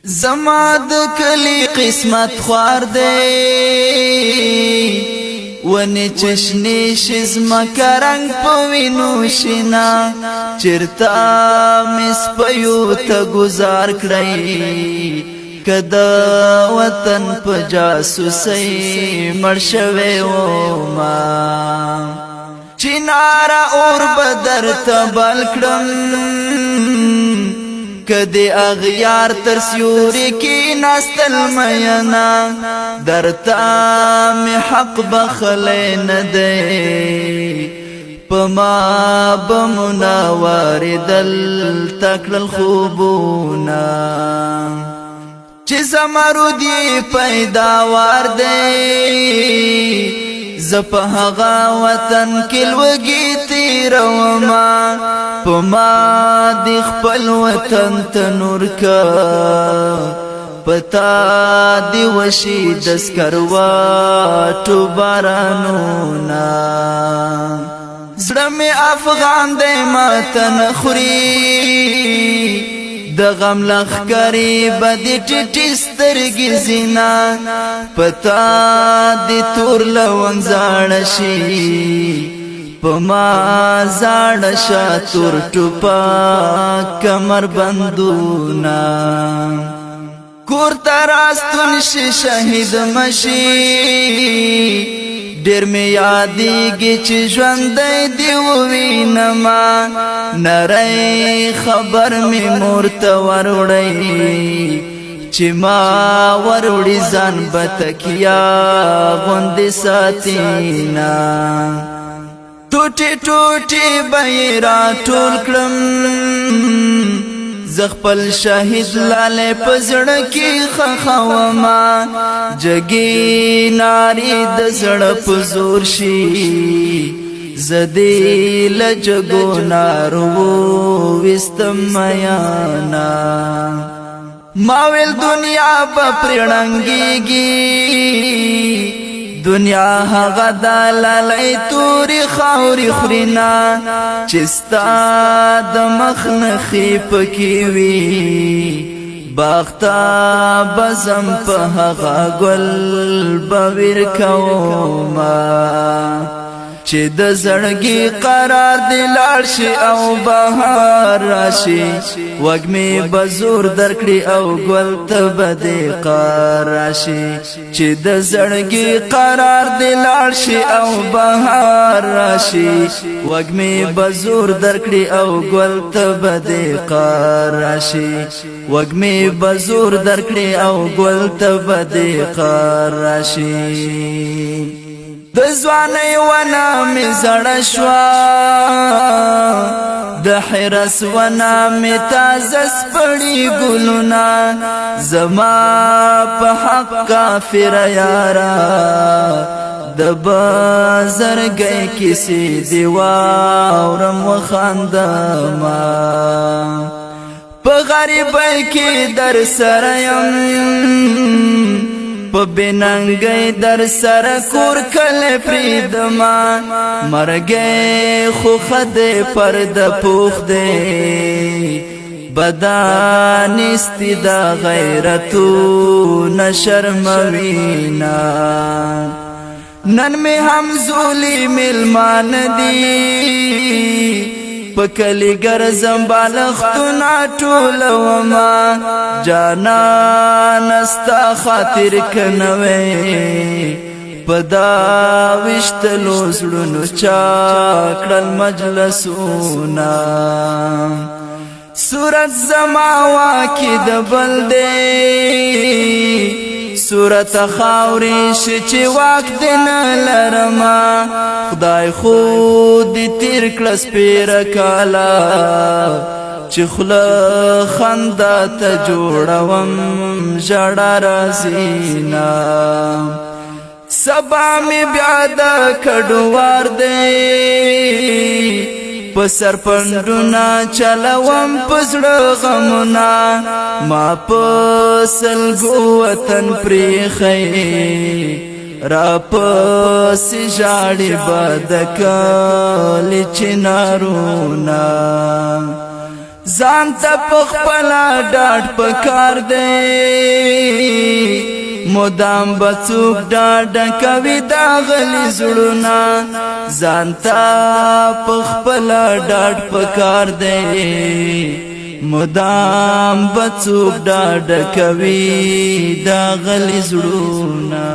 زما د کلی قسمت خوار دی ونی چشنی شزما کرنگ پوینو شنا چرتا مس پیو تا گزار کړی کدا وطن په جاسوسي مرشوي و ما چنارا اور بدر تبل کړم کدی اغیار تر سیوری کی ناستل مینا درتا می حق بخلی ندی پما بمناوار دل تکل الخوبونا چی زمرو دی پیداوار دی زپهغا وطن کلوگی تیروما پما دی خپل وطن تنور کا پتا دی وشی دسکرواتو بارانونا زړه افغان دی ماتن خوري د غم لخکری بدی ټټی سترګې زینا پتا دی تور لونګ زاړ شي پما زاړ شاتور ټوپا کمر بندونا کور تراستون شي شهید مشي ډیر می یادېږي چې ژوند دی ووینما نری خبر می مورته وروړی چې ما وروړي ځان بتکیا غوندې ساتینا ټوټي ټوټي بیرا ټول کړم زخپل شاهد لاله پزړه کې خخوما جګی ناری د زړه پزور شي زدی لجګو نارو وستمیانا ماویل دنیا په پرړنګيږي دنیا هغه دلالای توري خاوري خرینا چستا د مخنخي پکې وی باغتا بزم په هغه ګل بویر کوما چې د زړګي قرار دی لاړ شي او بهار راشي وګمې بزور درکړي او ګل ته بده قرار راشي چې د زړګي قرار دی لاړ شي او بهار راشي وګمې بزور درکړي او ګل ته بده قرار راشي وګمې بزور درکړي او ګل ته بده قرار راشي د ځواني ونه می زړه شوا د حرس ونه می تازه سپړي ګلونه زما په حق کافر یارا د بازرګي کیسې دی واورم وخاندما په غریبۍ کې در سره يم په بننګي در سره کور کله پریدما مرګي خو خده پرد پوخ دے بدن استدا غیرتو نشرموینا نن می هم زولی ملمان دی پکلی گرزم بالختنا ټولوما جانا نستا خاطر کنوي پدا وشتلو زړونو چاکړل مجلسونا صورت زماوا کې د بلدې صورت خاورې چې وخت نه لرما خدای خود تیر کلس پیر کالا چې خلا خندا ته جوړوم ژړا رازینا سبا می بیا د کډوار دی پسر پندونا چلوم پزړه غمنا ما پسل گو وطن پریخی را پس جاړي بدکل چنارونا ځان ته پخپلا ډاډ پکار دی مدام بڅوک ډاډ کوي دا غلي زړونه ځان ته پخپلا ډاډ پکار دی مدام بڅوک ډاډ کوي دا غلي زړونه